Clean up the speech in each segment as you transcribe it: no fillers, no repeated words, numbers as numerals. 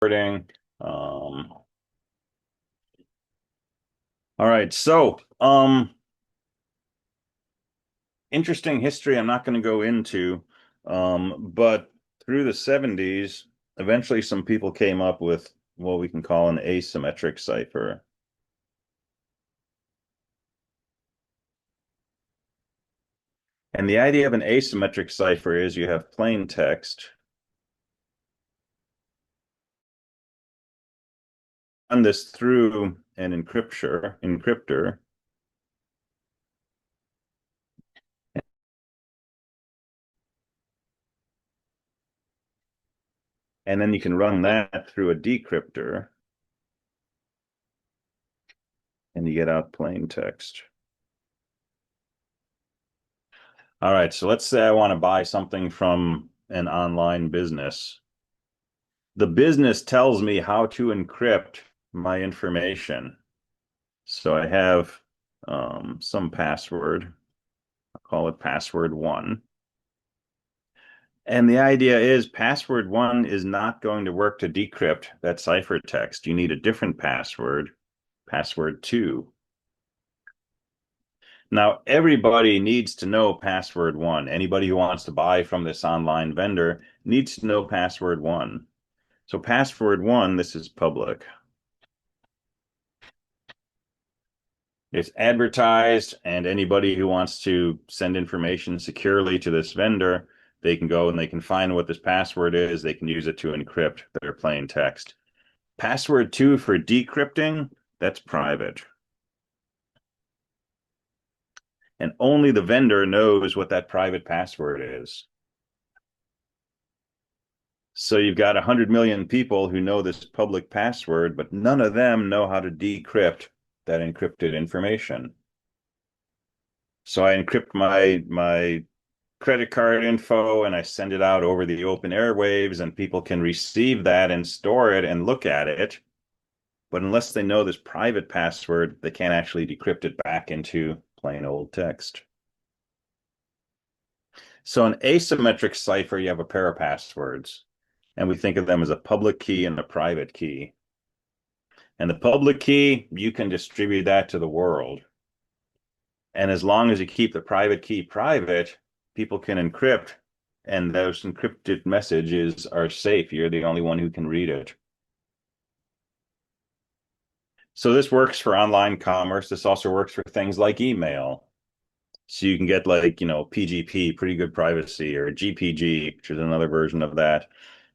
Um, all right, so interesting history I'm not going to go into, but through the 70s, eventually some people came up with what we can call an asymmetric cipher. And the idea of an asymmetric cipher is you have plain text, run this through an encryptor, and then you can run that through a decryptor, and you get out plain text. All right, so let's say I want to buy something from an online business. The business tells me how to encrypt my information. So I have some password. I'll call it password one. And the idea is password one is not going to work to decrypt that ciphertext. You need a different password, password two. Now, everybody needs to know password one. Anybody who wants to buy from this online vendor needs to know password one. So password one, this is public. It's advertised, and anybody who wants to send information securely to this vendor, they can go and they can find what this password is. They can use it to encrypt their plain text. Password two for decrypting, that's private. And only the vendor knows what that private password is. So you've got 100 million people who know this public password, but none of them know how to decrypt that encrypted information. So I encrypt my credit card info and I send it out over the open airwaves, and people can receive that and store it and look at it. But unless they know this private password, they can't actually decrypt it back into plain old text. So an asymmetric cipher, you have a pair of passwords, and we think of them as a public key and a private key. And the public key, you can distribute that to the world. And as long as you keep the private key private, people can encrypt, and those encrypted messages are safe. You're the only one who can read it. So this works for online commerce. This also works for things like email. So you can get like, PGP, pretty good privacy, or GPG, which is another version of that.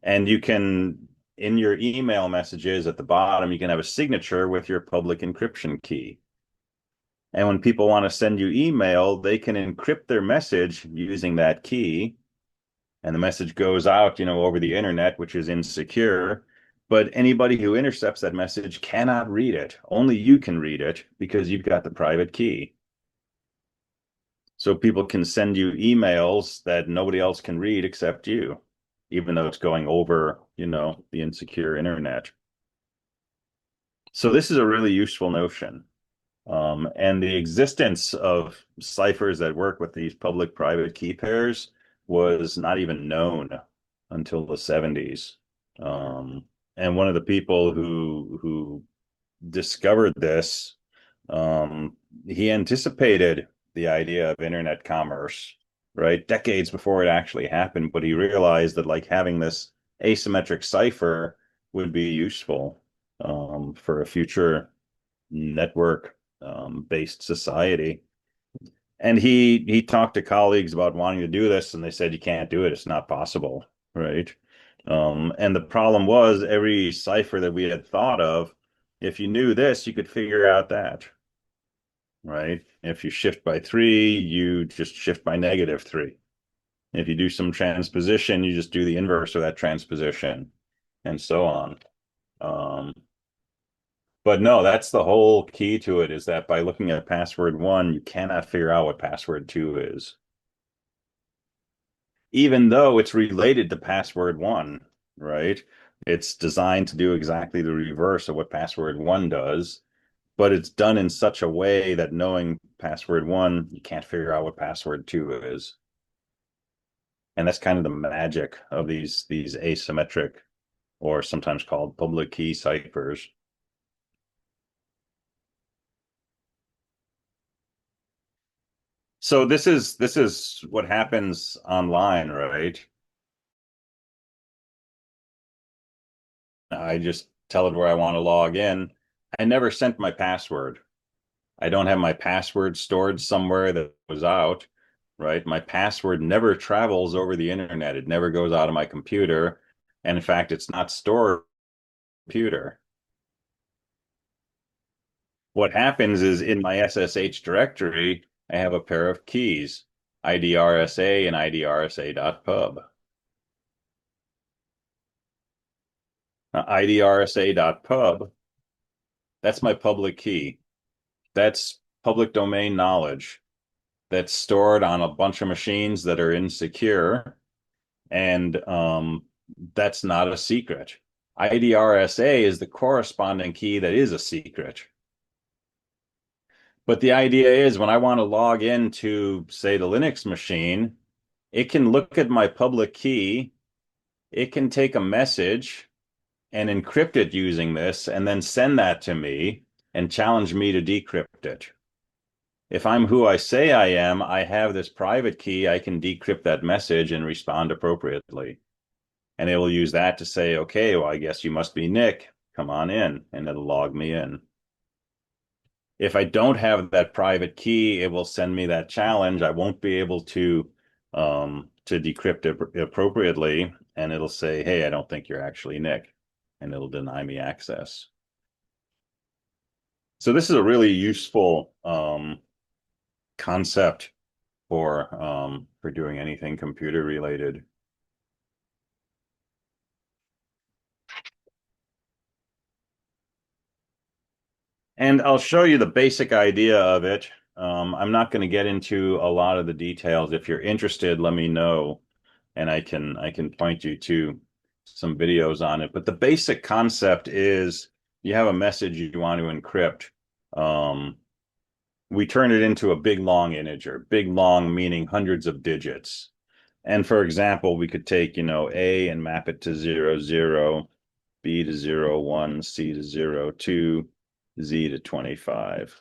And you can, in your email messages at the bottom, you can have a signature with your public encryption key. And when people want to send you email, they can encrypt their message using that key. And the message goes out, over the internet, which is insecure. But anybody who intercepts that message cannot read it. Only you can read it because you've got the private key. So people can send you emails that nobody else can read except you, even though it's going over, the insecure internet. So this is a really useful notion. And the existence of ciphers that work with these public-private key pairs was not even known until the 70s. And one of the people who discovered this, he anticipated the idea of internet commerce, right? Decades before it actually happened, but he realized that like having this asymmetric cipher would be useful for a future network based society. And he talked to colleagues about wanting to do this, and they said you can't do it. It's not possible, right? And the problem was every cipher that we had thought of, if you knew this, you could figure out that, right? If you shift by three, you just shift by -3. If you do some transposition, you just do the inverse of that transposition, and so on. Um, But no, that's the whole key to it, is that by looking at password one, you cannot figure out what password two is, even though it's related to password one, right? It's designed to do exactly the reverse of what password one does, but it's done in such a way that knowing password one, you can't figure out what password two is. And that's kind of the magic of these asymmetric or sometimes called public key ciphers. So this is what happens online, right? I just tell it where I want to log in. I never sent my password. I don't have my password stored somewhere that was out, right? My password never travels over the internet. It never goes out of my computer. And in fact, it's not stored on the computer. What happens is in my SSH directory, I have a pair of keys, IDRSA and IDRSA.pub. Now, IDRSA.pub, that's my public key. That's public domain knowledge that's stored on a bunch of machines that are insecure. And that's not a secret. IDRSA is the corresponding key that is a secret. But the idea is when I want to log into, say, the Linux machine, it can look at my public key, it can take a message and encrypt it using this, and then send that to me and challenge me to decrypt it. If I'm who I say I am, I have this private key, I can decrypt that message and respond appropriately. And it will use that to say, okay, well, I guess you must be Nick. Come on in, and it'll log me in. If I don't have that private key, it will send me that challenge. I won't be able to decrypt it appropriately, and it'll say, hey, I don't think you're actually Nick, and it'll deny me access. So this is a really useful concept for doing anything computer related. And I'll show you the basic idea of it. I'm not going to get into a lot of the details. If you're interested, let me know, and I can point you to some videos on it. But the basic concept is you have a message you want to encrypt. Um, we turn it into a big long integer. Big long meaning hundreds of digits. And for example, we could take, A and map it to 00, B to 01, C to 02, Z to 25.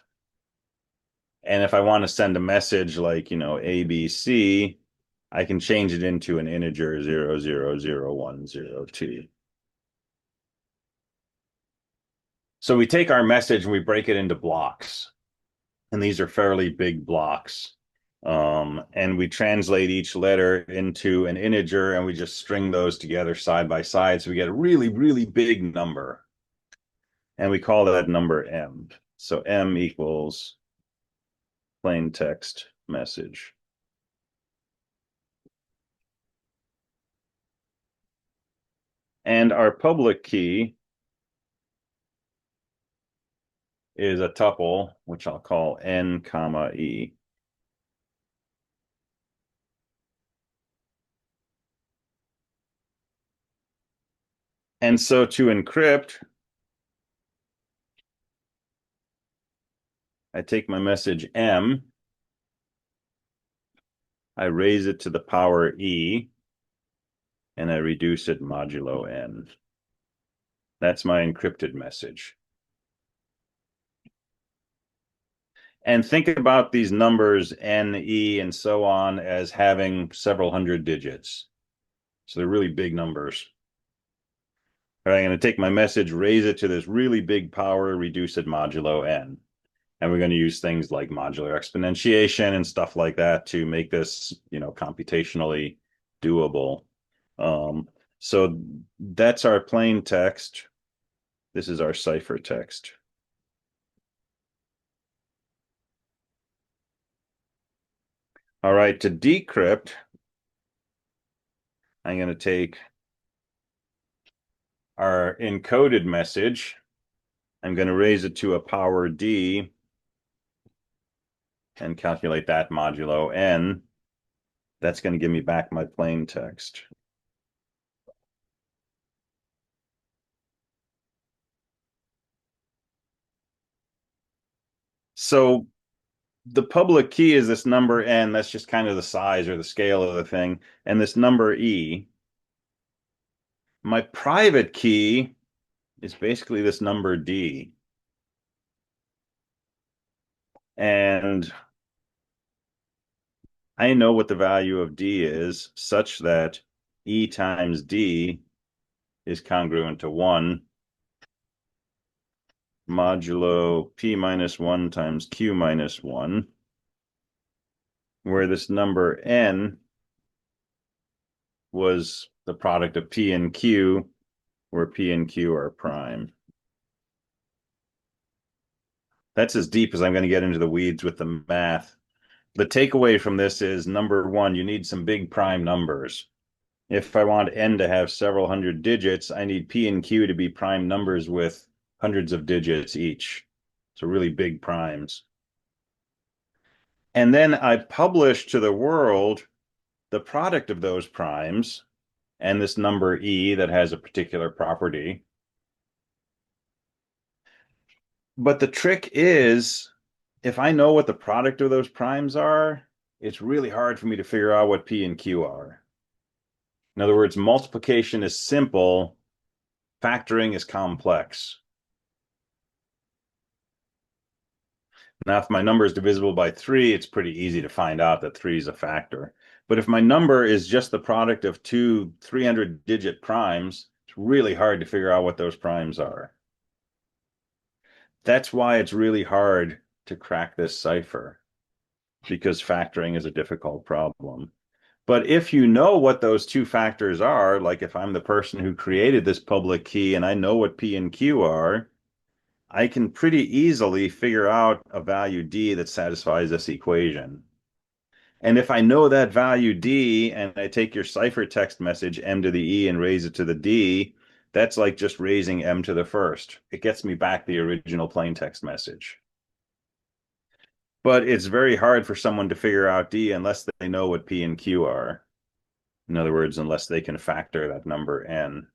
And if I want to send a message like, ABC, I can change it into an integer 000102. So we take our message and we break it into blocks. And these are fairly big blocks. And we translate each letter into an integer and we just string those together side by side. So we get a really, really big number. And we call that number M. So M equals plain text message. And our public key is a tuple, which I'll call N comma E. And so to encrypt, I take my message M, I raise it to the power E, and I reduce it modulo N. That's my encrypted message. And think about these numbers N, E, and so on as having several hundred digits. So they're really big numbers. All right, I'm going to take my message, raise it to this really big power, reduce it modulo N. And we're going to use things like modular exponentiation and stuff like that to make this, computationally doable. So that's our plain text. This is our ciphertext. All right, to decrypt, I'm going to take our encoded message. I'm going to raise it to a power D and calculate that modulo N. That's going to give me back my plain text. So the public key is this number N. That's just kind of the size or the scale of the thing. And this number E My private key is basically this number D. And I know what the value of D is such that E times D is congruent to 1 modulo P minus 1 times Q minus 1, where this number N was the product of P and Q, where P and Q are prime. That's as deep as I'm going to get into the weeds with the math. The takeaway from this is, number one, you need some big prime numbers. If I want N to have several hundred digits, I need P and Q to be prime numbers with hundreds of digits each. So really big primes. And then I publish to the world the product of those primes and this number E that has a particular property. But the trick is, if I know what the product of those primes are, it's really hard for me to figure out what P and Q are. In other words, multiplication is simple, factoring is complex. Now, if my number is divisible by 3, it's pretty easy to find out that 3 is a factor. But if my number is just the product of two 300-digit primes, it's really hard to figure out what those primes are. That's why it's really hard to crack this cipher, because factoring is a difficult problem. But if you know what those two factors are, like if I'm the person who created this public key and I know what P and Q are, I can pretty easily figure out a value D that satisfies this equation. And if I know that value D and I take your ciphertext message M to the E and raise it to the D, that's like just raising M to the first. It gets me back the original plaintext message. But it's very hard for someone to figure out D unless they know what P and Q are. In other words, unless they can factor that number N.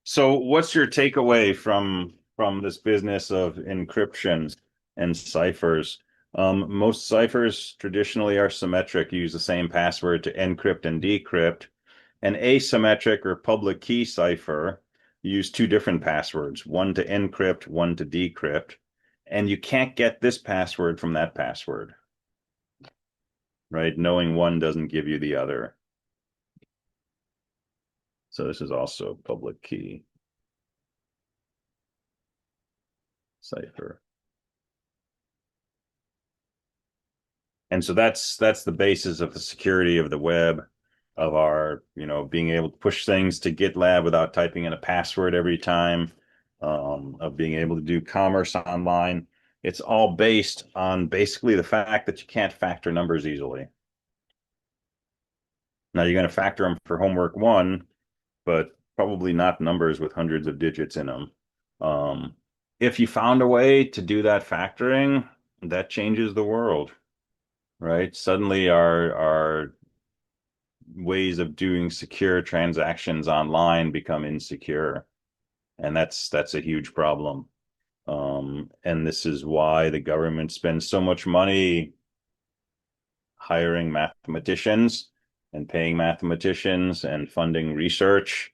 So what's your takeaway from this business of encryption and ciphers? Most ciphers traditionally are symmetric, use the same password to encrypt and decrypt. An asymmetric or public key cipher use two different passwords, one to encrypt, one to decrypt, and you can't get this password from that password, right? Knowing one doesn't give you the other. So this is also public key cipher. And so that's the basis of the security of the web, of our, being able to push things to GitLab without typing in a password every time, of being able to do commerce online. It's all based on basically the fact that you can't factor numbers easily. Now you're going to factor them for homework one, but probably not numbers with hundreds of digits in them. If you found a way to do that factoring, that changes the world, right? Suddenly our ways of doing secure transactions online become insecure, and that's a huge problem. And this is why the government spends so much money hiring mathematicians and paying mathematicians and funding research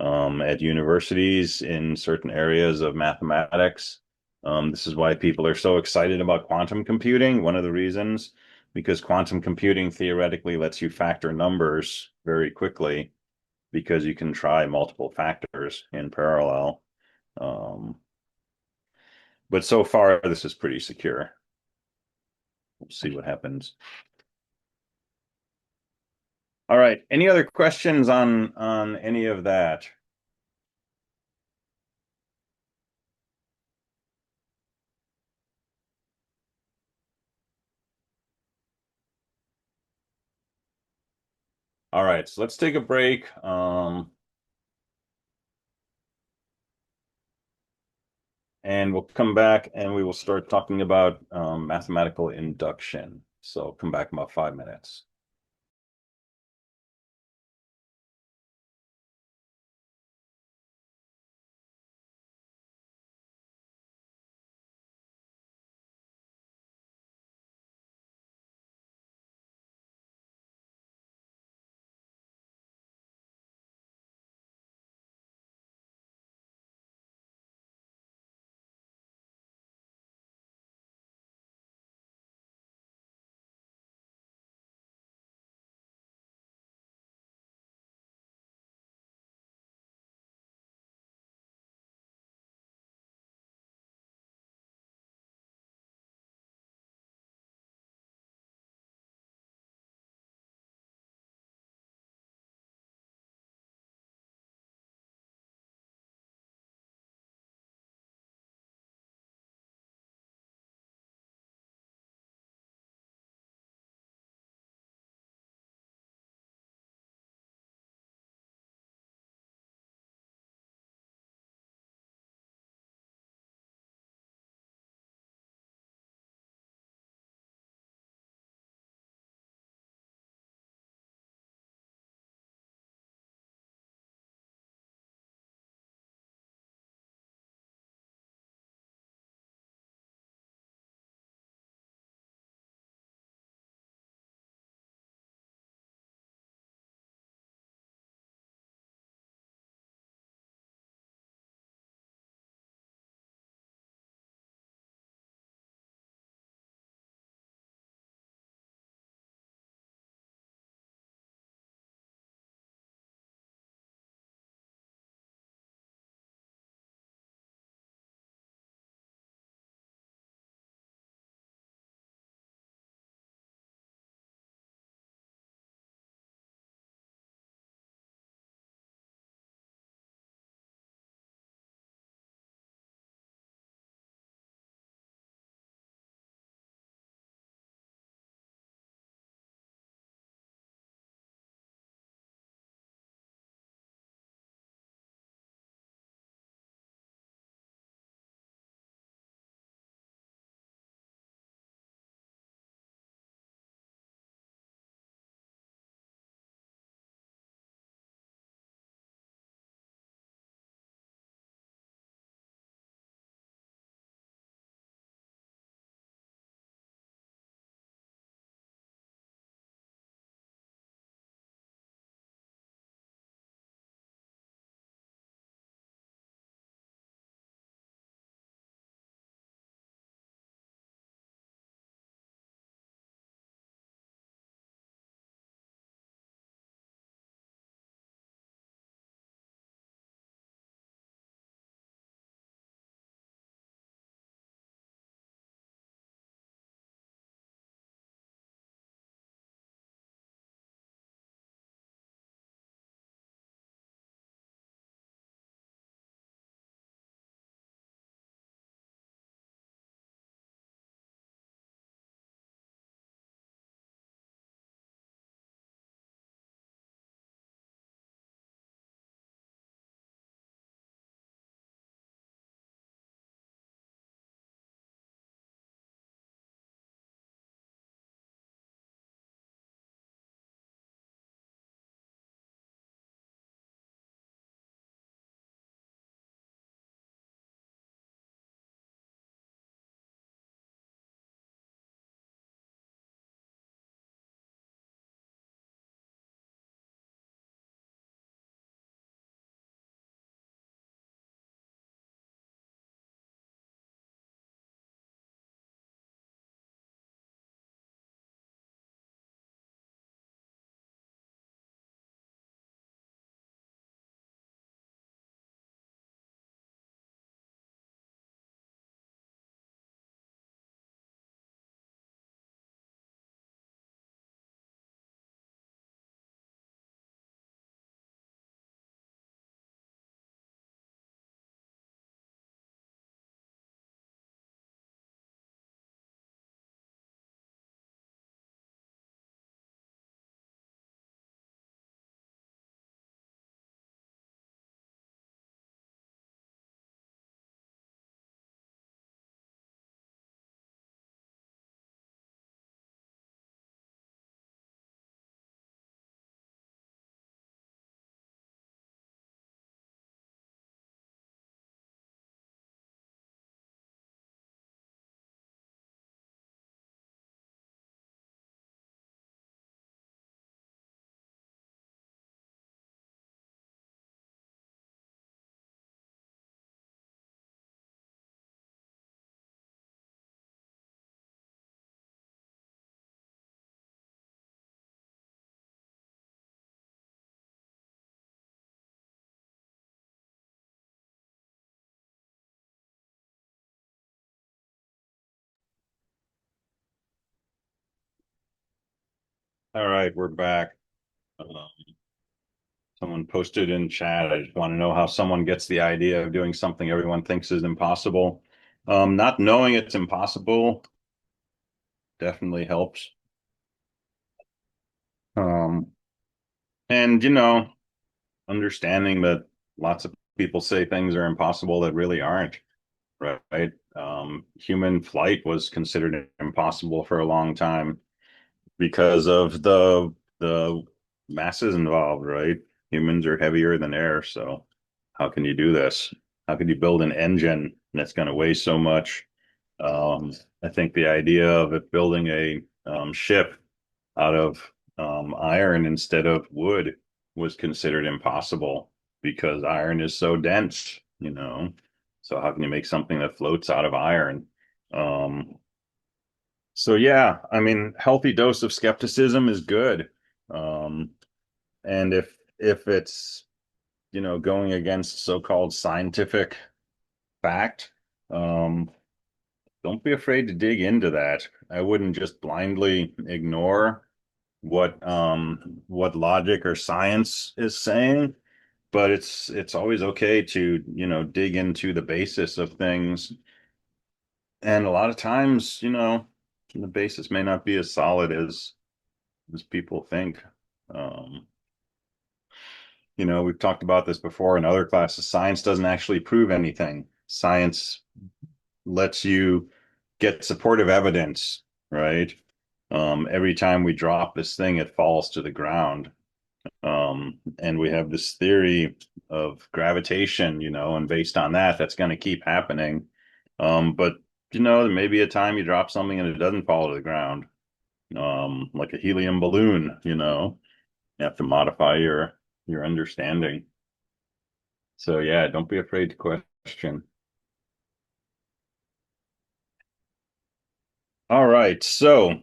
at universities in certain areas of mathematics. This is why people are so excited about quantum computing. One of the reasons, because quantum computing theoretically lets you factor numbers very quickly because you can try multiple factors in parallel. But so far, this is pretty secure. We'll see what happens. All right. Any other questions on any of that? All right, so let's take a break. And we'll come back and we will start talking about mathematical induction. So come back in about 5 minutes. All right, we're back. Uh, Someone posted in chat. I just want to know how someone gets the idea of doing something everyone thinks is impossible. Not knowing it's impossible definitely helps. Um, and understanding that lots of people say things are impossible that really aren't, right? Human flight was considered impossible for a long time because of the masses involved, right? Humans are heavier than air, so how can you do this? How can you build an engine that's going to weigh so much? Um, I think the idea of it building a ship out of iron instead of wood was considered impossible because iron is so dense. So how can you make something that floats out of iron? Um, so yeah, I mean, healthy dose of skepticism is good. Um, and if it's, going against so-called scientific fact, um, don't be afraid to dig into that. I wouldn't just blindly ignore what logic or science is saying, but it's always okay to, dig into the basis of things. And a lot of times, the basis may not be as solid as people think. Um, we've talked about this before in other classes. Science doesn't actually prove anything. Science lets you get supportive evidence, right? Every time we drop this thing, it falls to the ground. And we have this theory of gravitation, and based on that, that's going to keep happening. But there may be a time you drop something and it doesn't fall to the ground, like a helium balloon. You have to modify your understanding. So yeah, don't be afraid to question. All right, so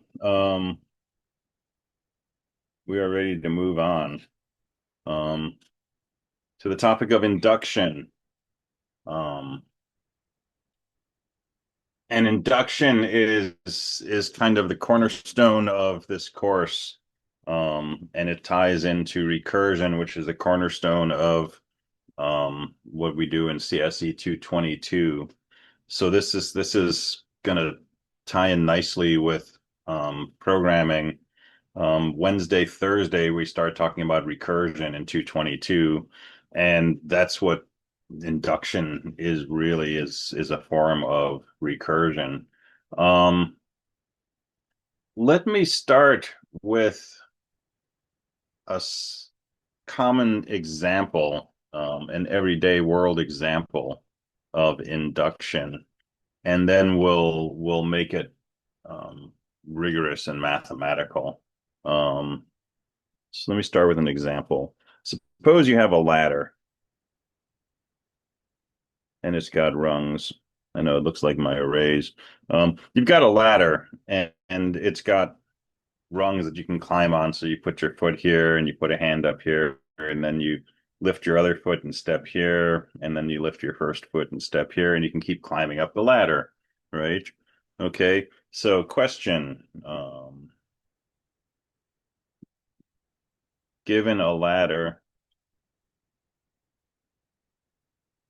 we are ready to move on um, to the topic of induction. Um, and induction is kind of the cornerstone of this course, and it ties into recursion, which is the cornerstone of what we do in CSE 222. So this is gonna tie in nicely with programming. Wednesday, Thursday, we start talking about recursion in 222, and that's what induction is really is a form of recursion. Um, Let me start with a common example, an everyday world example of induction, and then we'll make it um, rigorous and mathematical. Um, so let me start with an example. Suppose you have a ladder and it's got rungs. I know it looks like my arrays. You've got a ladder and it's got rungs that you can climb on. So you put your foot here and you put a hand up here, and then you lift your other foot and step here, and then you lift your first foot and step here, and you can keep climbing up the ladder, right? Okay. So question, given a ladder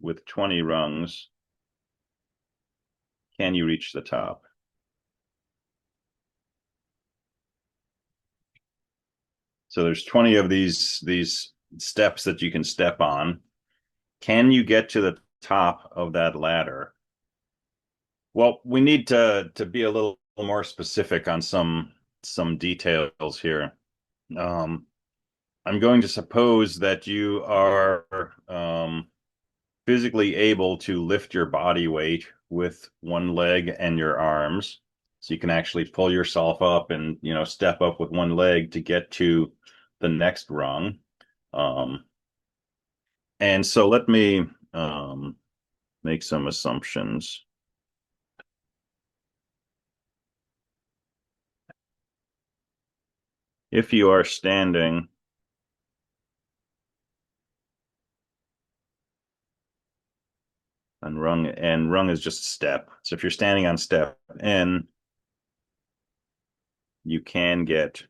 with 20 rungs, can you reach the top? So there's 20 of these steps that you can step on. Can you get to the top of that ladder? Well, we need to be a little more specific on some details here. Um, I'm going to suppose that you are physically able to lift your body weight with one leg and your arms. So you can actually pull yourself up and, step up with one leg to get to the next rung. Um, and so let me make some assumptions. If you are standing on rung, and rung is just step. So if you're standing on step N, you can get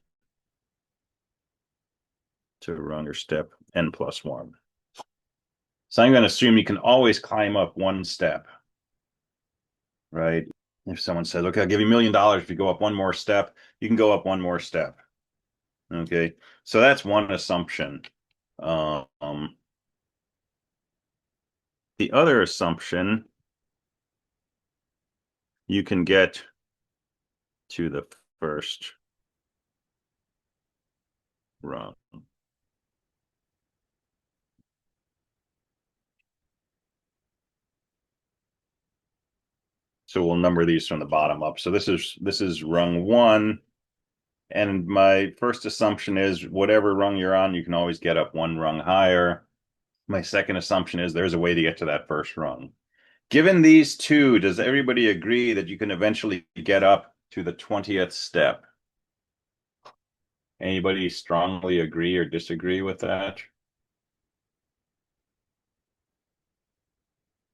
to rung or step n plus 1. So I'm going to assume you can always climb up one step, right? If someone says, okay, I'll give you $1,000,000 if you go up one more step, you can go up one more step. Okay, so that's one assumption. Um, the other assumption, you can get to the first rung. So we'll number these from the bottom up. So this is rung 1. And my first assumption is whatever rung you're on, you can always get up one rung higher. My second assumption is there's a way to get to that first rung. Given these two, does everybody agree that you can eventually get up to the 20th step? Anybody strongly agree or disagree with that?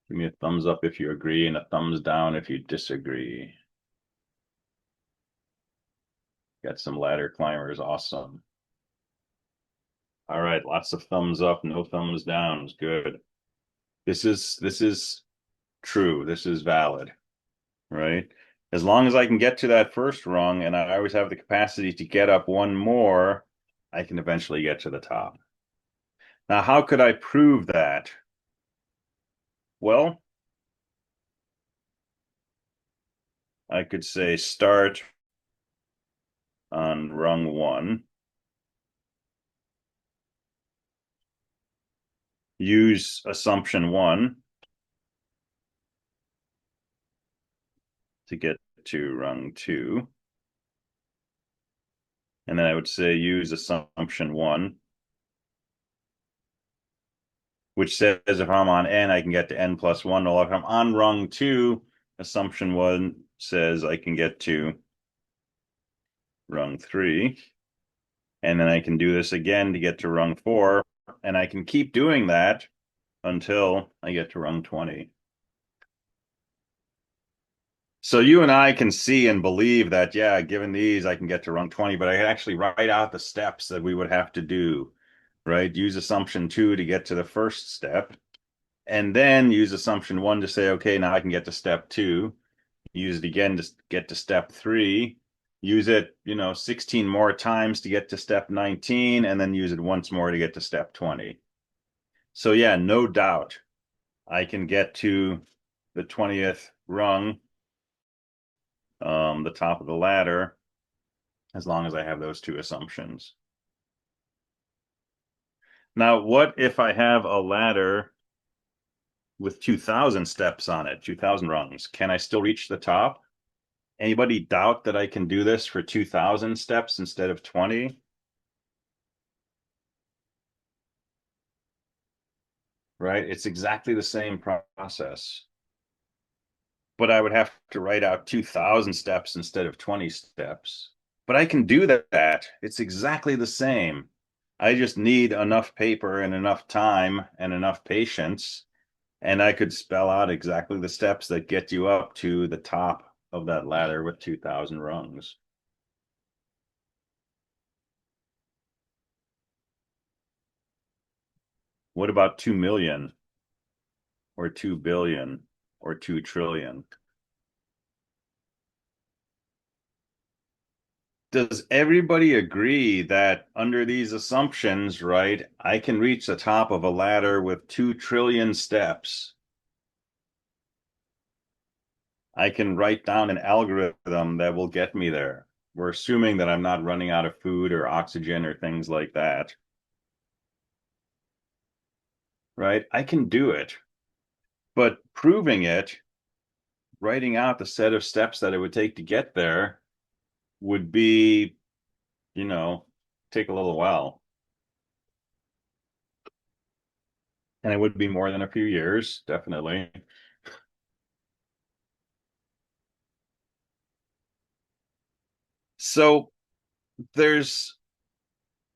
Give me a thumbs up if you agree and a thumbs down if you disagree. Got some ladder climbers, awesome. All right, lots of thumbs up, no thumbs downs, good. This is true, this is valid, right? As long as I can get to that first rung and I always have the capacity to get up one more, I can eventually get to the top. Now, how could I prove that? Well, I could say start on rung 1, use assumption 1 to get to rung 2, and then I would say use assumption 1, which says if I'm on n, I can get to n plus 1. Well, if I'm on rung 2, assumption 1 says I can get to rung 3. And then I can do this again to get to rung 4. And I can keep doing that until I get to rung 20. So you and I can see and believe that, yeah, given these, I can get to rung 20, but I can actually write out the steps that we would have to do, right? Use assumption 2 to get to the first step, and then use assumption 1 to say, okay, now I can get to step 2. Use it again to get to step 3. Use it, 16 more times to get to step 19, and then use it once more to get to step 20. So yeah, no doubt I can get to the 20th rung, the top of the ladder, as long as I have those two assumptions. Now, what if I have a ladder with 2,000 steps on it, 2,000 rungs? Can I still reach the top? Anybody doubt that I can do this for 2,000 steps instead of 20? Right? It's exactly the same process. But I would have to write out 2,000 steps instead of 20 steps. But I can do that. It's exactly the same. I just need enough paper and enough time and enough patience, and I could spell out exactly the steps that get you up to the top of that ladder with 2,000 rungs. What about 2 million or 2 billion or 2 trillion? Does everybody agree that under these assumptions, right, I can reach the top of a ladder with 2 trillion steps? I can write down an algorithm that will get me there. We're assuming that I'm not running out of food or oxygen or things like that, right? I can do it, but proving it, writing out the set of steps that it would take to get there would be, you know, take a little while. And it would be more than a few years, definitely. So there's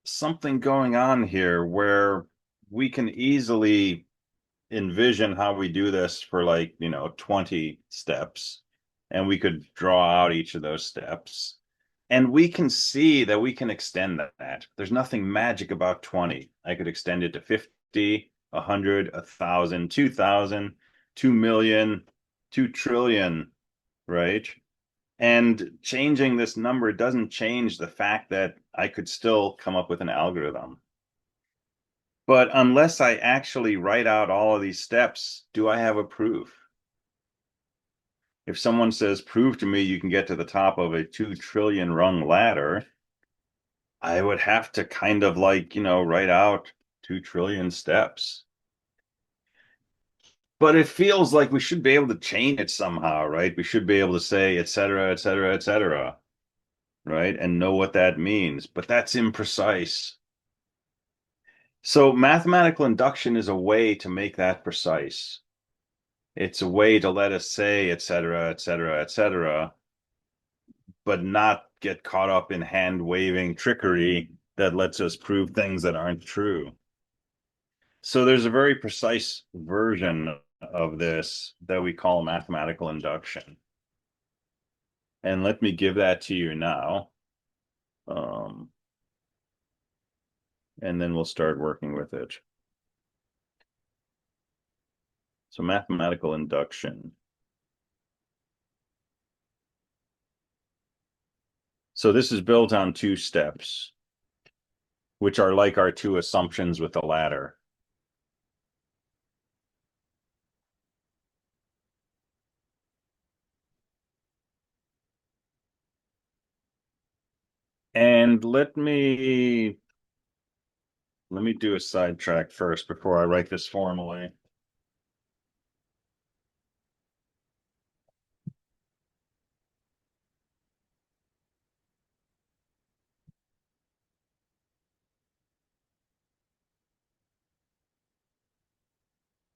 something going on here where we can easily envision how we do this for 20 steps, and we could draw out each of those steps. And we can see that we can extend that. There's nothing magic about 20. I could extend it to 50, 100, 1,000, 2,000, 2,000,000, 2 trillion, right? And changing this number doesn't change the fact that I could still come up with an algorithm. But unless I actually write out all of these steps, do I have a proof? If someone says, prove to me you can get to the top of a 2 trillion rung ladder, I would have to kind of like, write out 2 trillion steps. But it feels like we should be able to chain it somehow, right? We should be able to say, et cetera, et cetera, et cetera, right? And know what that means. But that's imprecise. So mathematical induction is a way to make that precise. It's a way to let us say, et cetera, et cetera, et cetera, but not get caught up in hand waving trickery that lets us prove things that aren't true. So there's a very precise version of this that we call mathematical induction. And let me give that to you now. Um, and then we'll start working with it. So mathematical induction. So this is built on two steps, which are like our two assumptions with the ladder. And let me do a sidetrack first before I write this formally.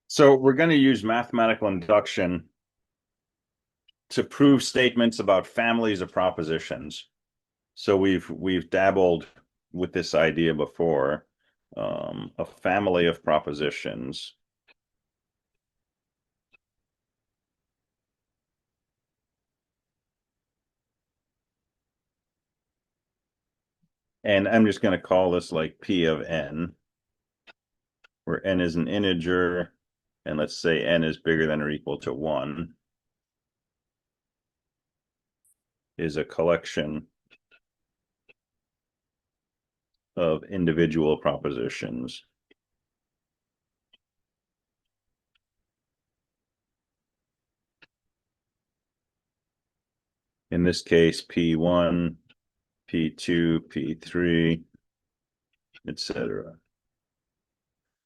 So we're going to use mathematical induction to prove statements about families of propositions. So we've dabbled with this idea before, a family of propositions. And I'm just going to call this like P of n, where n is an integer, and let's say n is bigger than or equal to 1, is a collection of individual propositions. In this case, P1, P2, P3, etc.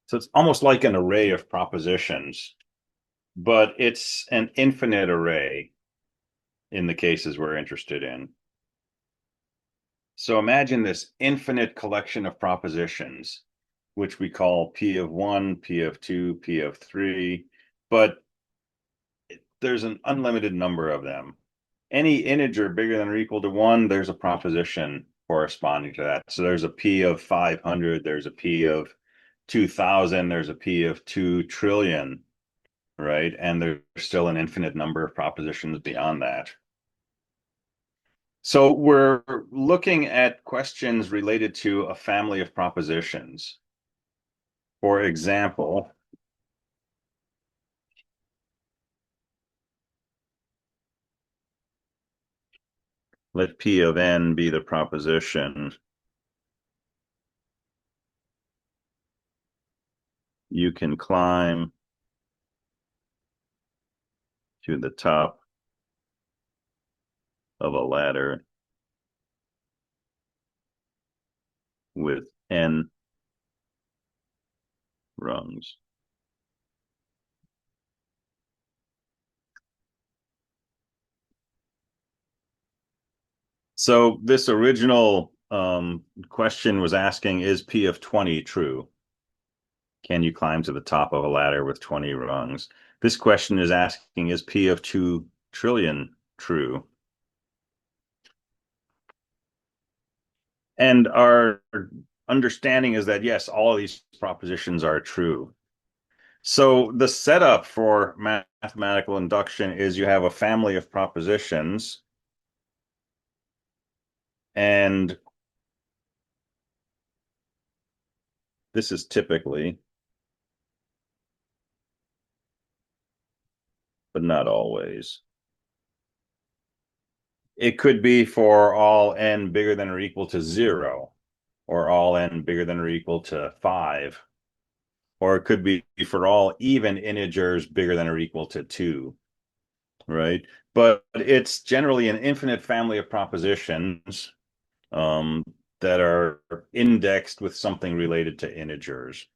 So it's almost like an array of propositions, but it's an infinite array in the cases we're interested in. So imagine this infinite collection of propositions, which we call P of 1, P of 2, P of 3, but there's an unlimited number of them. Any integer bigger than or equal to 1, there's a proposition corresponding to that. So there's a P of 500, there's a P of 2,000, there's a P of 2 trillion, right? And there's still an infinite number of propositions beyond that. So we're looking at questions related to a family of propositions. For example, let P of n be the proposition. You can climb to the top of a ladder with n rungs. So this original question was asking, is P of 20 true? Can you climb to the top of a ladder with 20 rungs? This question is asking, is P of 2 trillion true? And our understanding is that, yes, all of these propositions are true. So the setup for mathematical induction is you have a family of propositions. And this is typically, but not always. It could be for all n bigger than or equal to 0, or all n bigger than or equal to 5, or it could be for all even integers bigger than or equal to 2, right? But it's generally an infinite family of propositions um, that are indexed with something related to integers.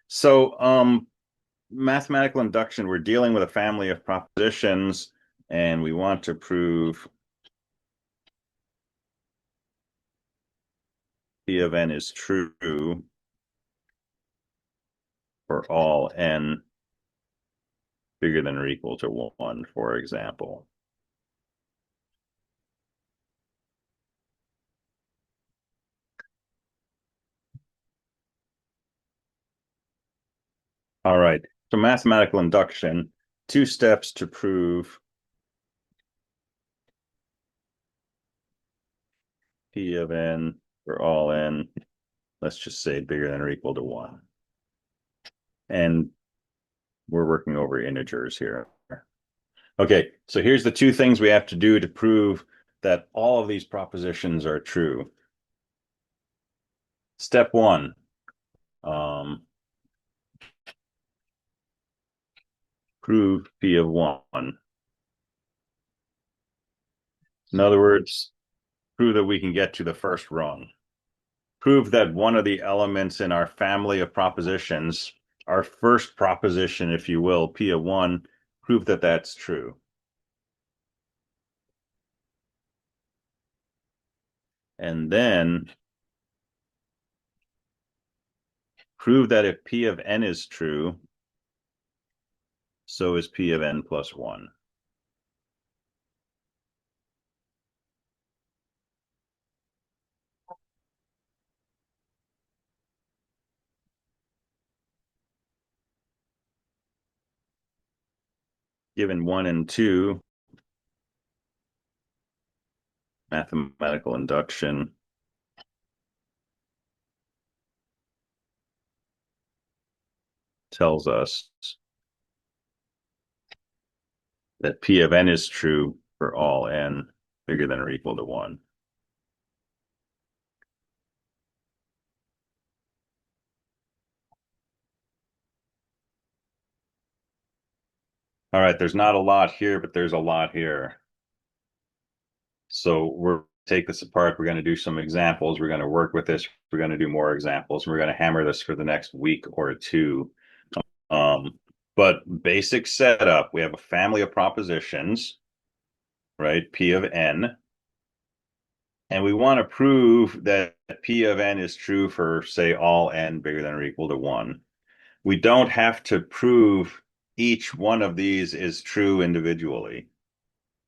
So mathematical induction, we're dealing with a family of propositions, and we want to prove P of n is true for all n bigger than or equal to 1, for example. All right, so mathematical induction, 2 steps to prove P of n for all n, let's just say bigger than or equal to 1. And we're working over integers here. Okay, so here's the 2 things we have to do to prove that all of these propositions are true. Step 1, prove P of 1. In other words, prove that we can get to the first rung. Prove that one of the elements in our family of propositions, our first proposition, if you will, P of 1, prove that that's true. And then prove that if P of n is true, so is P of n plus 1. Given 1 and 2, mathematical induction tells us that P of n is true for all n bigger than or equal to 1. All right, there's not a lot here, but there's a lot here. So we're take this apart. We're going to do some examples. We're going to work with this. We're going to do more examples. We're going to hammer this for the next week or two. But basic setup, we have a family of propositions, right? P of n. And we want to prove that P of n is true for, say, all n bigger than or equal to 1. We don't have to prove each one of these is true individually.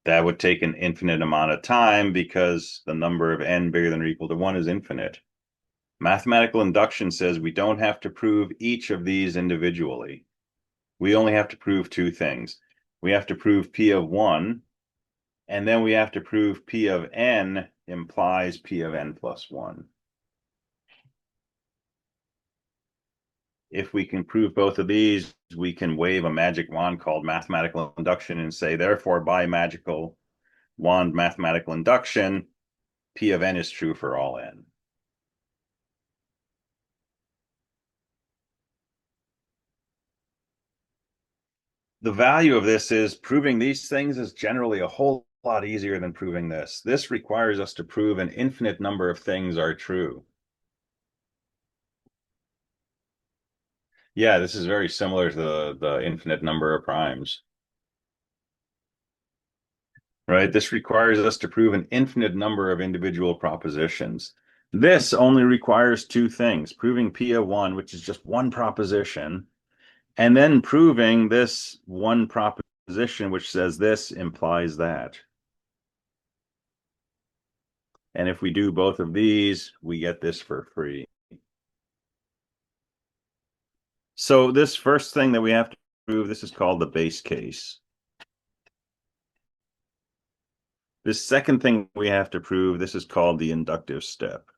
That would take an infinite amount of time because the number of n bigger than or equal to 1 is infinite. Mathematical induction says we don't have to prove each of these individually. We only have to prove 2 things. We have to prove P of 1, and then we have to prove P of n implies P of n plus 1. If we can prove both of these, we can wave a magic wand called mathematical induction and say, therefore, by magical wand mathematical induction, P of n is true for all n. The value of this is proving these things is generally a whole lot easier than proving this. This requires us to prove an infinite number of things are true. Yeah, this is very similar to the infinite number of primes, right? This requires us to prove an infinite number of individual propositions. This only requires 2 things, proving P of 1, which is just one proposition, and then proving this one proposition, which says this implies that. And if we do both of these, we get this for free. So this first thing that we have to prove, this is called the base case. This second thing we have to prove, this is called the inductive step.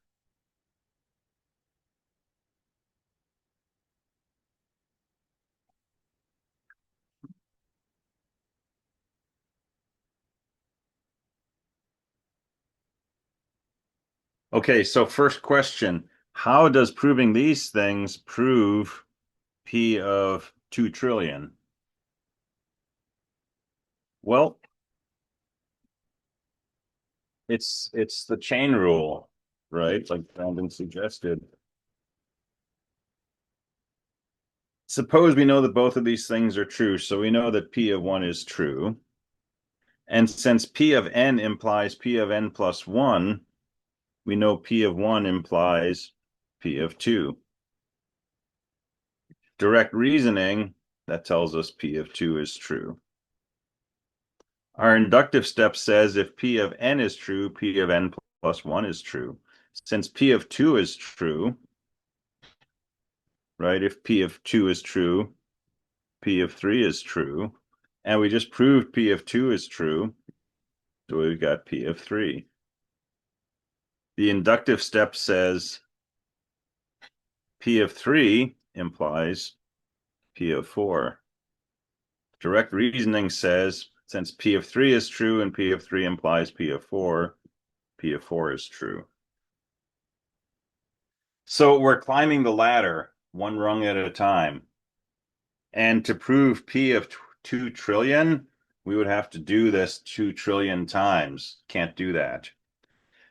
Okay, so first question, how does proving these things prove P of 2 trillion? Well, it's the chain rule, right? Like Brandon suggested. Suppose we know that both of these things are true, so we know that P of 1 is true. And since P of n implies P of n plus 1, we know P of 1 implies P of 2. Direct reasoning, that tells us P of 2 is true. Our inductive step says if P of n is true, P of n plus 1 is true. Since P of 2 is true, right, if P of 2 is true, P of 3 is true, and we just proved P of 2 is true, so we've got P of 3. The inductive step says P of 3 implies P of 4. Direct reasoning says since P of 3 is true and P of 3 implies P of 4, P of 4 is true. So we're climbing the ladder one rung at a time. And to prove P of 2 trillion, we would have to do this 2 trillion times. Can't do that.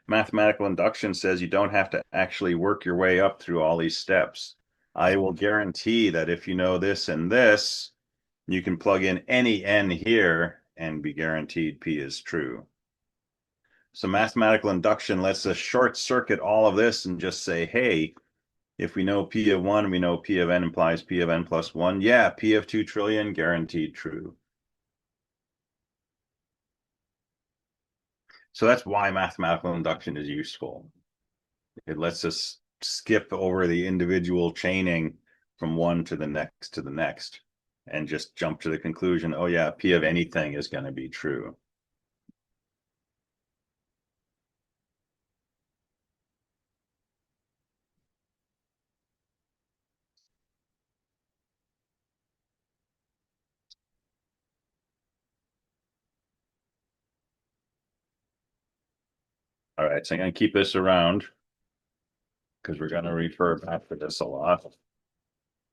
Mathematical induction says you don't have to actually work your way up through all these steps. I will guarantee that if you know this and this, you can plug in any n here and be guaranteed P is true. So mathematical induction lets us short circuit all of this and just say, hey, if we know P of 1, we know P of n implies P of n plus 1. Yeah, P of 2 trillion, guaranteed true. So that's why mathematical induction is useful. It lets us skip over the individual chaining from one to the next and just jump to the conclusion, oh yeah, P of anything is going to be true. All right, so I'm going to keep this around because we're going to refer back to this a lot.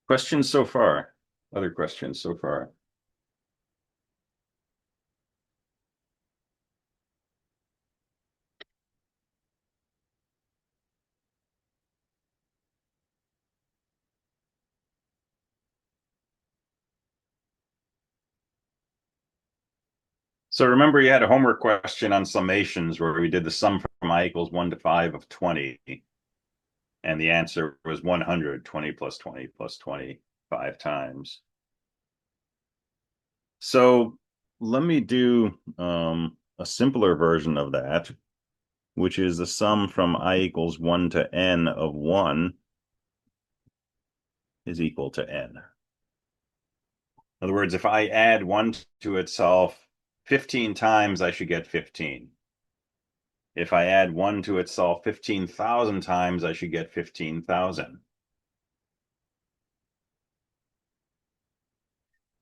Questions so far? Other questions so far? So remember you had a homework question on summations where we did the sum from I equals 1 to 5 of 20. And the answer was 100, 20 plus 20 plus 20, 5 times. So let me do a simpler version of that, which is the sum from I equals 1 to n of 1 is equal to n. In other words, if I add 1 to itself 15 times, I should get 15. If I add 1 to itself 15,000 times, I should get 15,000.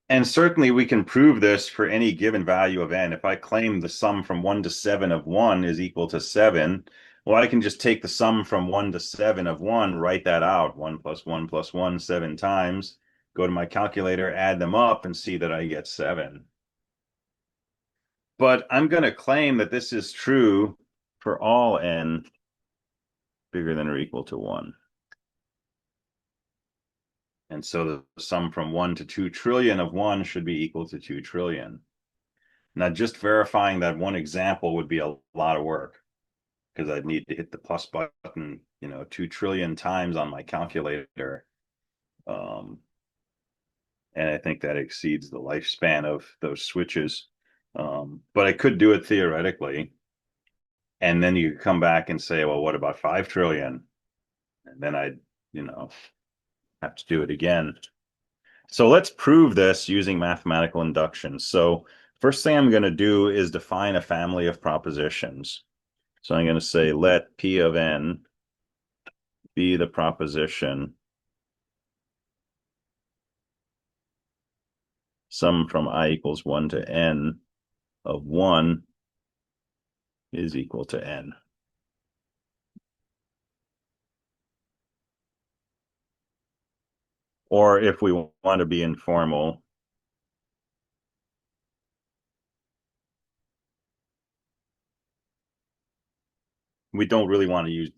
And certainly we can prove this for any given value of n. If I claim the sum from 1 to 7 of 1 is equal to 7, well, I can just take the sum from 1 to 7 of 1, write that out, 1 plus 1 plus 1, 7 times, go to my calculator, add them up, and see that I get 7. But I'm going to claim that this is true for all n bigger than or equal to 1. And so the sum from 1 to 2 trillion of 1 should be equal to 2 trillion. Now, just verifying that one example would be a lot of work because I'd need to hit the plus button, 2 trillion times on my calculator. And I think that exceeds the lifespan of those switches. But I could do it theoretically. And then you come back and say, well, what about 5 trillion? And then I'd, have to do it again. So let's prove this using mathematical induction. So First thing I'm going to do is define a family of propositions. So I'm going to say let P of n be the proposition sum from I equals 1 to n of 1 is equal to n. Or if we want to be informal, we don't really want to use ...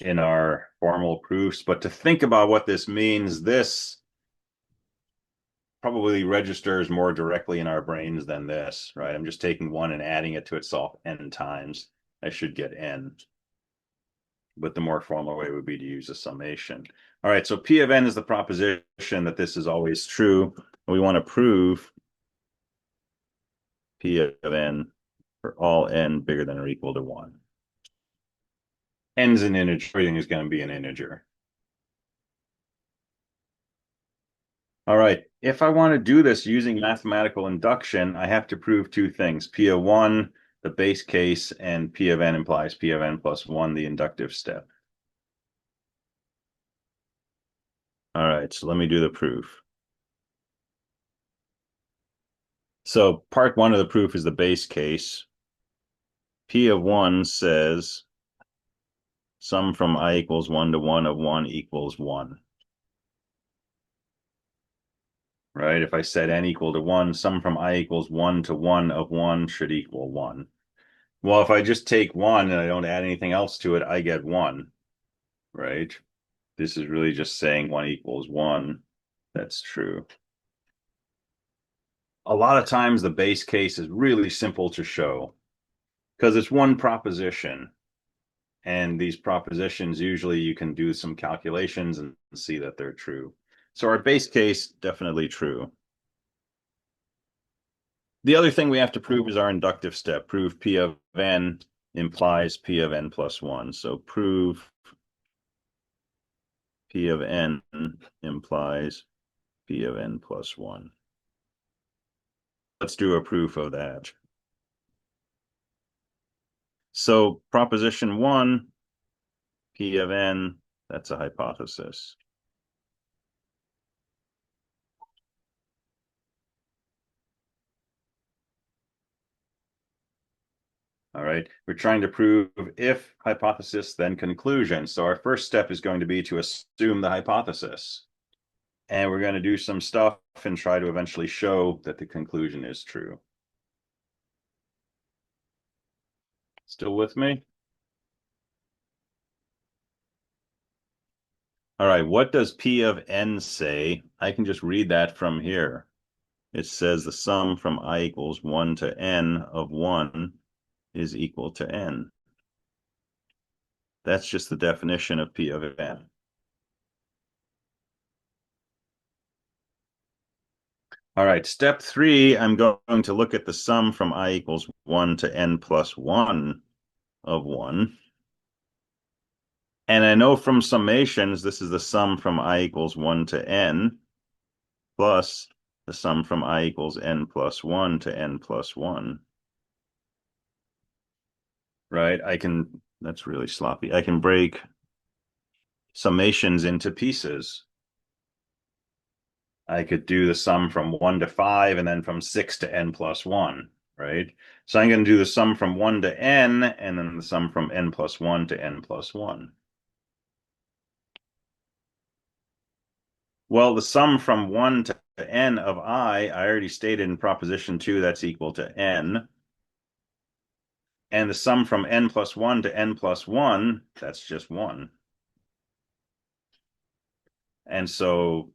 in our formal proofs, but to think about what this means, this probably registers more directly in our brains than this, right? I'm just taking 1 and adding it to itself n times. I should get n. But the more formal way would be to use a summation. All right, so P of n is the proposition that this is always true. We want to prove P of n for all n bigger than or equal to 1. N's an integer, everything is going to be an integer. All right, if I want to do this using mathematical induction, I have to prove two things. P of 1, the base case, and P of n implies P of n plus 1, the inductive step. All right, so let me do the proof. So part 1 of the proof is the base case. P of 1 says sum from I equals 1 to 1 of 1 equals 1. Right? If I set n equal to 1, sum from I equals 1 to 1 of 1 should equal 1. Well, if I just take 1 and I don't add anything else to it, I get 1, right? This is really just saying 1 equals 1. That's true. A lot of times the base case is really simple to show because it's one proposition. And these propositions, usually you can do some calculations and see that they're true. So our base case, definitely true. The other thing we have to prove is our inductive step. Prove P of n implies P of n plus 1. So prove P of n implies P of n plus 1. Let's do a proof of that. So proposition 1, P of n, that's a hypothesis. All right, we're trying to prove if hypothesis, then conclusion. So our first step is going to be to assume the hypothesis. And we're going to do some stuff and try to eventually show that the conclusion is true. Still with me? All right, what does P of n say? I can just read that from here. It says the sum from I equals 1 to n of 1 is equal to n. That's just the definition of P of n. All right, step 3, I'm going to look at the sum from I equals 1 to n plus 1 of 1. And I know from summations, this is the sum from I equals 1 to n plus the sum from I equals n plus 1 to n plus 1. Right? That's really sloppy. I can break summations into pieces. I could do the sum from 1 to 5 and then from 6 to n plus 1, right? So I'm going to do the sum from 1 to n and then the sum from n plus 1 to n plus 1. Well, the sum from 1 to n of I already stated in proposition 2 that's equal to n. And the sum from n plus 1 to n plus 1, that's just 1. And so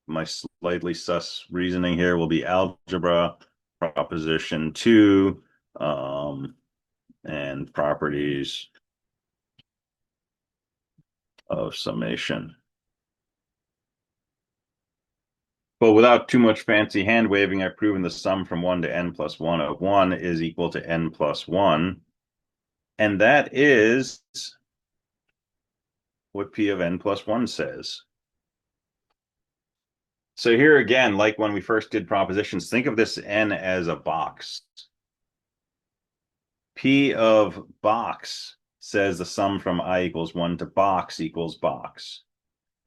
my slightly sus reasoning here will be algebra, proposition 2, and properties of summation. But without too much fancy hand waving, I've proven the sum from 1 to n plus 1 of 1 is equal to n plus 1. And that is what P of n plus 1 says. So here again, like when we first did propositions, think of this n as a box. P of box says the sum from I equals 1 to box equals box.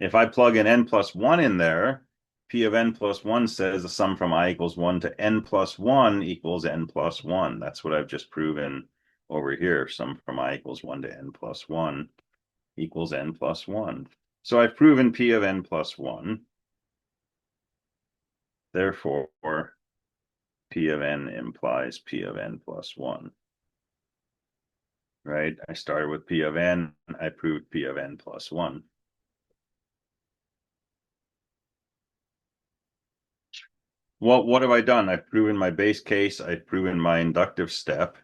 If I plug in n plus 1 in there, P of n plus 1 says the sum from I equals 1 to n plus 1 equals n plus 1. That's what I've just proven over here. Sum from I equals 1 to n plus 1 equals n plus 1. So I've proven P of n plus 1. Therefore, P of n implies P of n plus 1. Right? I started with P of n. I proved P of n plus 1. Well, what have I done? I've proven my base case. I've proven my inductive step.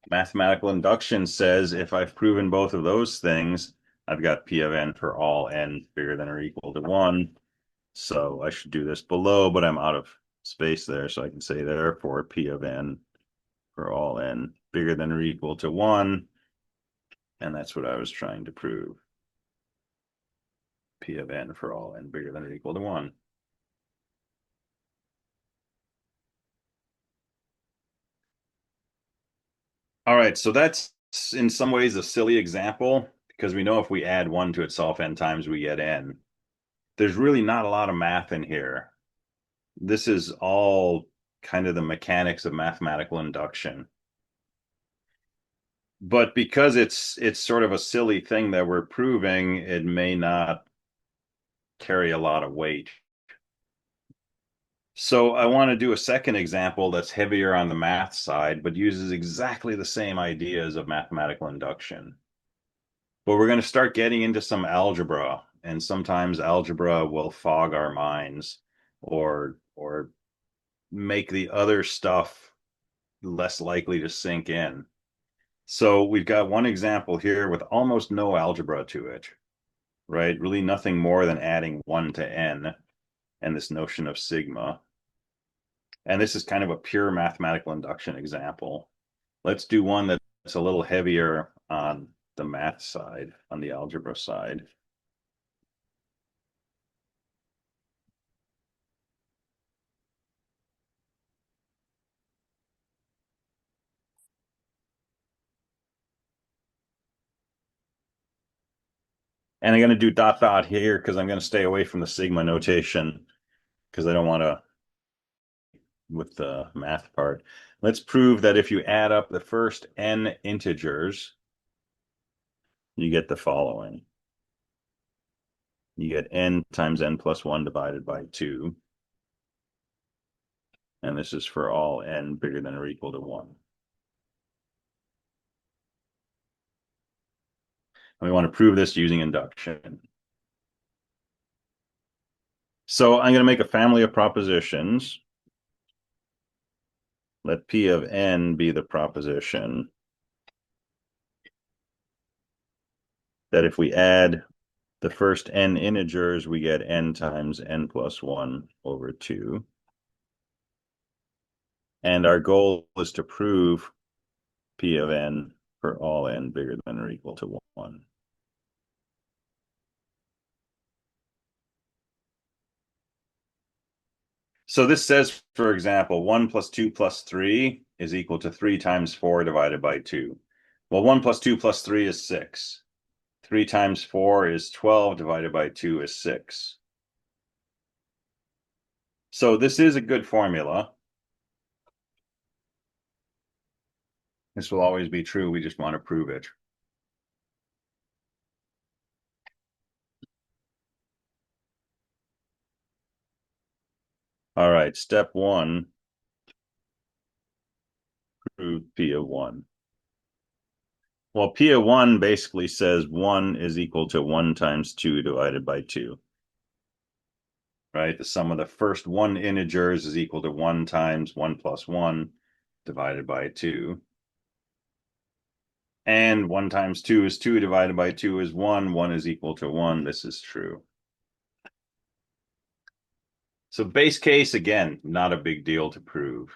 Mathematical induction says if I've proven both of those things, I've got P of n for all n bigger than or equal to 1. So I should do this below, but I'm out of space there. So I can say therefore P of n for all n bigger than or equal to 1. And that's what I was trying to prove. P of n for all n bigger than or equal to 1. All right, so that's in some ways a silly example because we know if we add 1 to itself n times, we get n. There's really not a lot of math in here. This is all kind of the mechanics of mathematical induction. But because it's sort of a silly thing that we're proving, it may not carry a lot of weight. So I want to do a second example that's heavier on the math side, but uses exactly the same ideas of mathematical induction. But we're going to start getting into some algebra, and sometimes algebra will fog our minds or make the other stuff less likely to sink in. So we've got one example here with almost no algebra to it, right? Really nothing more than adding 1 to n and this notion of sigma. And this is kind of a pure mathematical induction example. Let's do one that's a little heavier on the math side, on the algebra side. And I'm going to do dot dot here because I'm going to stay away from the sigma notation because I don't want to with the math part. Let's prove that if you add up the first n integers, you get the following. You get n times n plus 1 divided by 2. And this is for all n bigger than or equal to 1. And we want to prove this using induction. So I'm going to make a family of propositions. Let P of n be the proposition that if we add the first n integers, we get n times n plus 1 over 2. And our goal is to prove P of n for all n bigger than or equal to 1. So this says, for example, 1 plus 2 plus 3 is equal to 3 times 4 divided by 2. Well, 1 plus 2 plus 3 is 6. 3 times 4 is 12 divided by 2 is 6. So this is a good formula. This will always be true. We just want to prove it. All right, step 1, prove P of 1. Well, P of 1 basically says 1 is equal to 1 times 2 divided by 2. Right? The sum of the first 1 integers is equal to 1 times 1 plus 1 divided by 2. And 1 times 2 is 2 divided by 2 is 1. 1 is equal to 1. This is true. So base case, again, not a big deal to prove.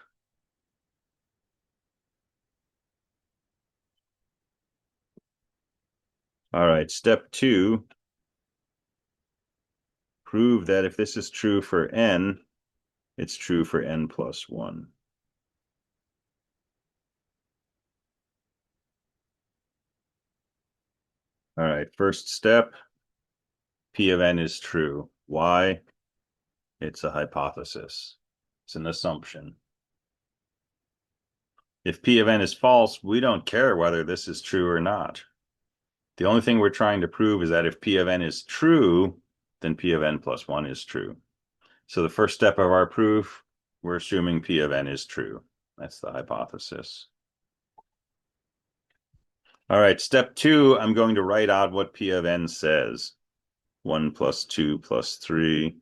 All right, step 2, prove that if this is true for n, it's true for n plus 1. All right, first step, P of n is true. Why? It's a hypothesis. It's an assumption. If P of n is false, we don't care whether this is true or not. The only thing we're trying to prove is that if P of n is true, then P of n plus 1 is true. So the first step of our proof, we're assuming P of n is true. That's the hypothesis. All right, step 2, I'm going to write out what P of n says. 1 plus 2 plus 3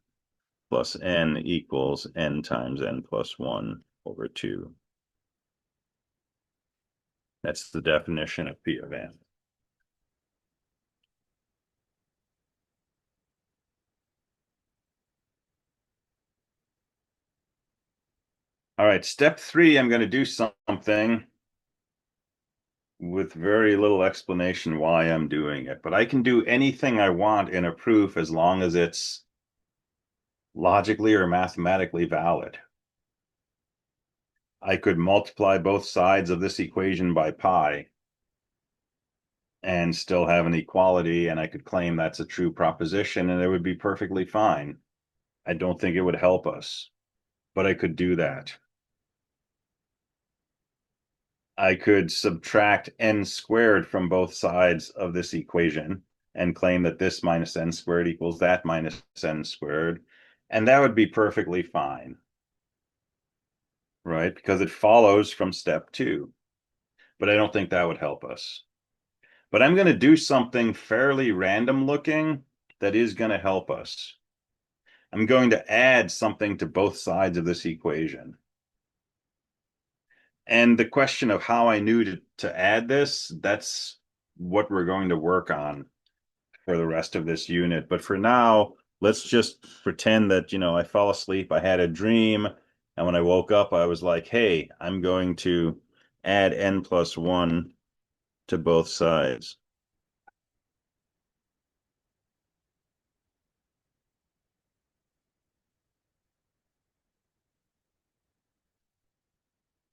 plus n equals n times n plus 1 over 2. That's the definition of P of n. All right, step 3, I'm going to do something with very little explanation why I'm doing it. But I can do anything I want in a proof as long as it's logically or mathematically valid. I could multiply both sides of this equation by pi and still have an equality, and I could claim that's a true proposition, and it would be perfectly fine. I don't think it would help us, but I could do that. I could subtract n squared from both sides of this equation and claim that this minus n squared equals that minus n squared, and that would be perfectly fine, right? Because it follows from step 2, but I don't think that would help us. But I'm going to do something fairly random looking that is going to help us. I'm going to add something to both sides of this equation. And the question of how I knew to add this, that's what we're going to work on for the rest of this unit. But for now, let's just pretend that, I fell asleep, I had a dream, and when I woke up, I was like, hey, I'm going to add n plus 1 to both sides.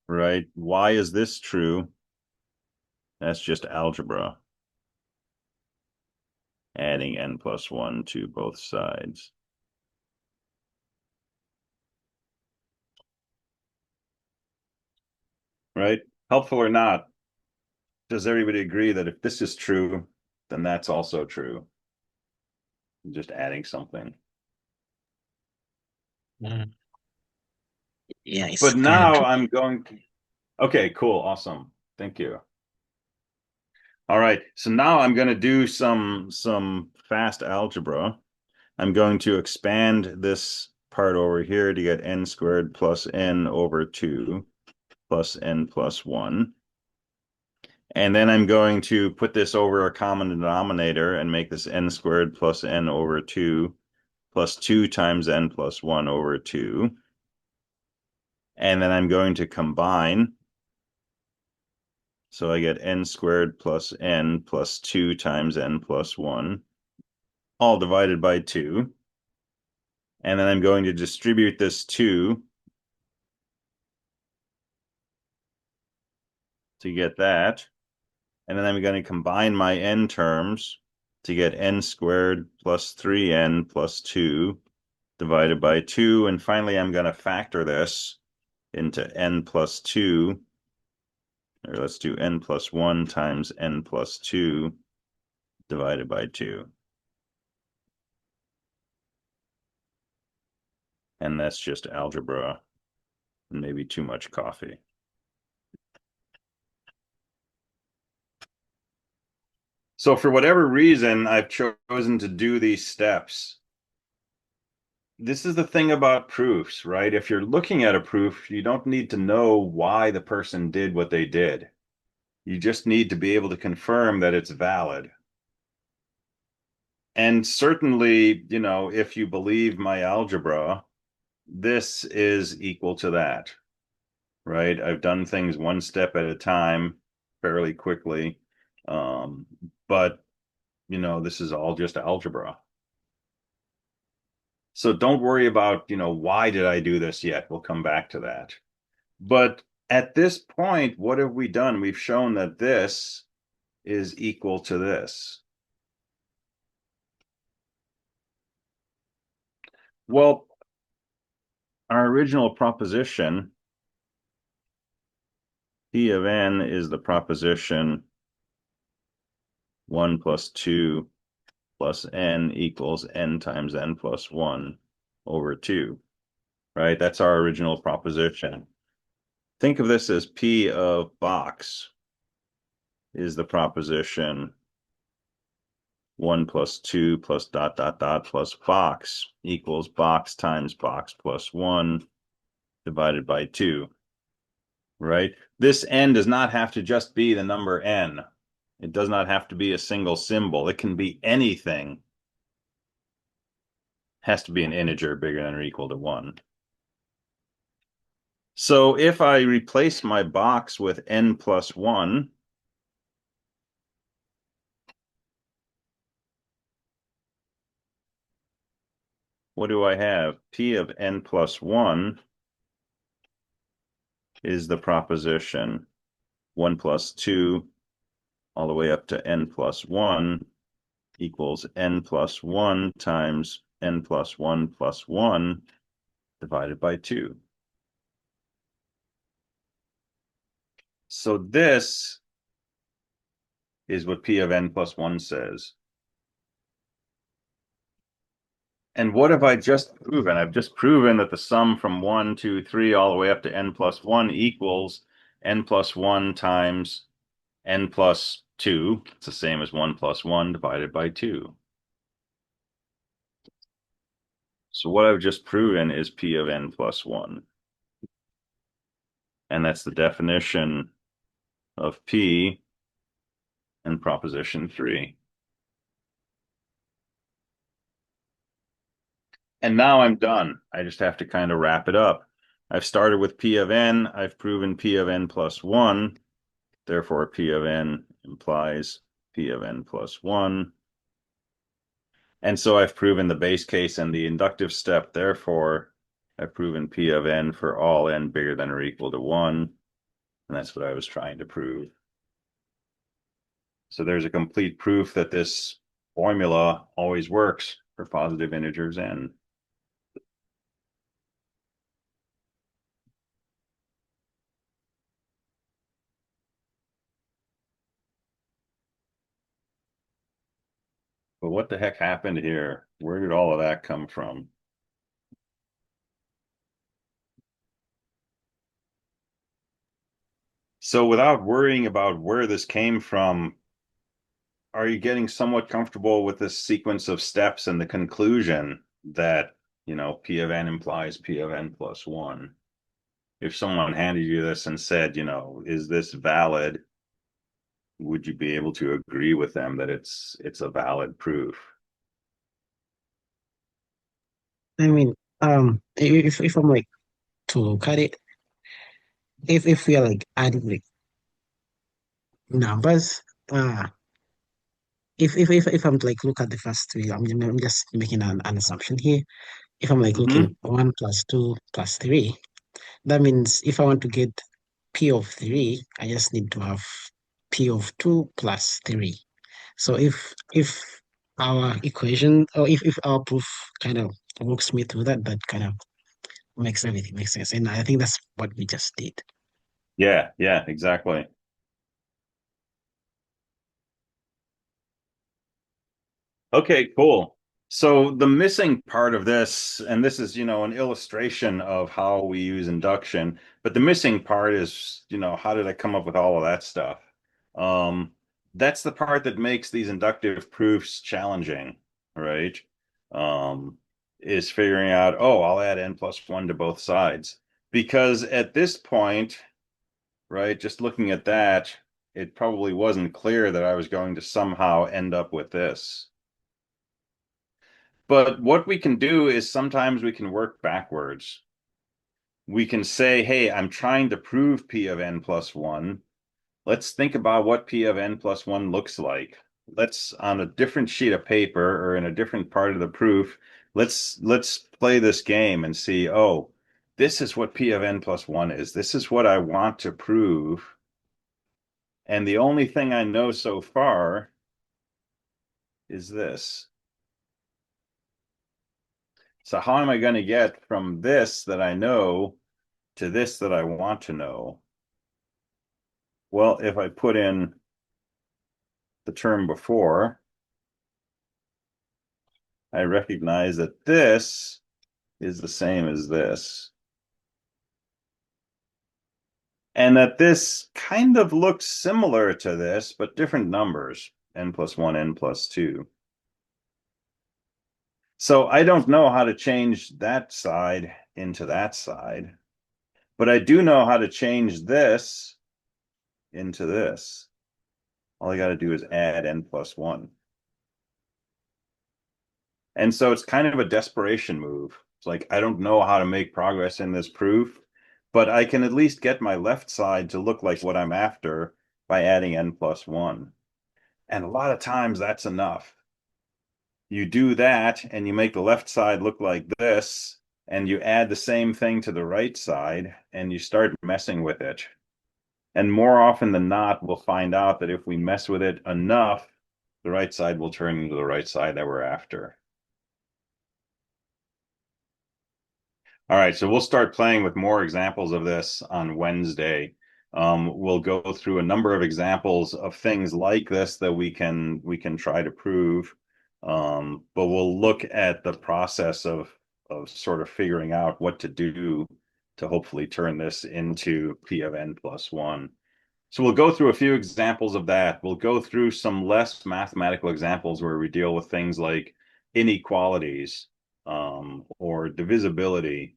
Right? Why is this true? That's just algebra. Adding n plus 1 to both sides. Right? Helpful or not, does everybody agree that if this is true, then that's also true? Just adding something. Mm. Yeah, it's But kind of now true. I'm going to... Okay, cool. Awesome. Thank you. All right. So now I'm going to do some fast algebra. I'm going to expand this part over here to get n squared plus n over 2 plus n plus 1. And then I'm going to put this over a common denominator and make this n squared plus n over 2 plus 2 times n plus 1 over 2. And then I'm going to combine. So I get n squared plus n plus 2 times n plus 1, all divided by 2. And then I'm going to distribute this 2 to get that. And then I'm going to combine my n terms to get n squared plus 3n plus 2 divided by 2. And finally, I'm going to factor this into n plus 2, or let's do n plus 1 times n plus 2 divided by 2. And that's just algebra and maybe too much coffee. So for whatever reason, I've chosen to do these steps. This is the thing about proofs, right? If you're looking at a proof, you don't need to know why the person did what they did. You just need to be able to confirm that it's valid. And certainly, if you believe my algebra, this is equal to that, right? I've done things one step at a time fairly quickly. But this is all just algebra. So don't worry about, why did I do this yet? We'll come back to that. But at this point, what have we done? We've shown that this is equal to this. Well, our original proposition, P of n is the proposition 1 plus 2 plus n equals n times n plus 1 over 2, right? That's our original proposition. Think of this as P of box is the proposition 1 plus 2 plus dot dot dot plus box equals box times box plus 1 divided by 2, right? This n does not have to just be the number n. It does not have to be a single symbol. It can be anything. Has to be an integer bigger than or equal to 1. So if I replace my box with n plus 1, what do I have? P of n plus 1 is the proposition 1 plus 2 all the way up to n plus 1 equals n plus 1 times n plus 1 plus 1 divided by 2. So this is what P of n plus 1 says. And what have I just proven? I've just proven that the sum from 1, 2, 3, all the way up to n plus 1 equals n plus 1 times n plus 2. It's the same as 1 plus 1 divided by 2. So what I've just proven is P of n plus 1. And that's the definition of P in proposition 3. And now I'm done. I just have to kind of wrap it up. I've started with P of n. I've proven P of n plus 1. Therefore, P of n implies P of n plus 1. And so I've proven the base case and the inductive step. Therefore, I've proven P of n for all n bigger than or equal to 1. And that's what I was trying to prove. So there's a complete proof that this formula always works for positive integers n. But what the heck happened here? Where did all of that come from? So without worrying about where this came from, are you getting somewhat comfortable with this sequence of steps and the conclusion that, P of n implies P of n plus 1? If someone handed you this and said, is this valid? Would you be able to agree with them that it's a valid proof? I mean, if I'm like to look at it, if we are like adding like numbers, if I'm to like look at the first three, I'm just making an assumption here. If I'm like Mm-hmm. looking 1 plus 2 plus 3, that means if I want to get P of 3, I just need to have P of 2 plus 3. So if our equation or if our proof kind of walks me through that, that kind of makes everything make sense. And I think that's what we just did. Yeah, exactly. Okay, cool. So the missing part of this, and this is, an illustration of how we use induction, but the missing part is, how did I come up with all of that stuff? Um, that's the part that makes these inductive proofs challenging, right? Um, is figuring out, oh, I'll add n plus 1 to both sides. Because at this point, right, just looking at that, it probably wasn't clear that I was going to somehow end up with this. But what we can do is sometimes we can work backwards. We can say, hey, I'm trying to prove P of n plus 1. Let's think about what P of n plus 1 looks like. Let's, on a different sheet of paper or in a different part of the proof, let's play this game and see, oh, this is what P of n plus 1 is. This is what I want to prove. And the only thing I know so far is this. So how am I going to get from this that I know to this that I want to know? Well, if I put in the term before, I recognize that this is the same as this. And that this kind of looks similar to this, but different numbers, n plus 1, n plus 2. So I don't know how to change that side into that side, but I do know how to change this into this. All I got to do is add n plus 1. And so it's kind of a desperation move. It's like, I don't know how to make progress in this proof, but I can at least get my left side to look like what I'm after by adding n plus 1. And a lot of times that's enough. You do that and you make the left side look like this, and you add the same thing to the right side and you start messing with it. And more often than not, we'll find out that if we mess with it enough, the right side will turn into the right side that we're after. All right, so we'll start playing with more examples of this on Wednesday. We'll go through a number of examples of things like this that we can try to prove, but we'll look at the process of sort of figuring out what to do to hopefully turn this into P of n plus 1. So we'll go through a few examples of that. We'll go through some less mathematical examples where we deal with things like inequalities, or divisibility.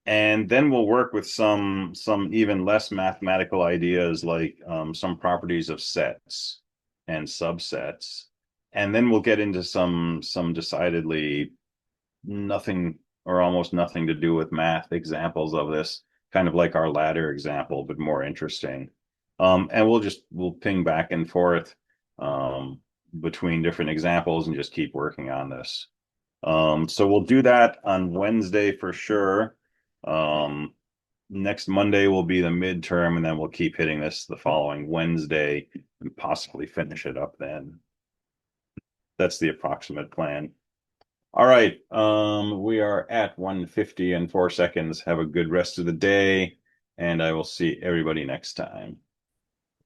And then we'll work with some even less mathematical ideas like some properties of sets and subsets. And then we'll get into some decidedly nothing or almost nothing to do with math examples of this, kind of like our ladder example, but more interesting. And we'll ping back and forth between different examples and just keep working on this. So we'll do that on Wednesday for sure. Um, Next Monday will be the midterm, and then we'll keep hitting this the following Wednesday and possibly finish it up then. That's the approximate plan. All right. We are at 150 and 4 seconds. Have a good rest of the day, and I will see everybody next time.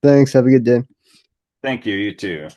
Thanks. Have a good day. Thank you. You too.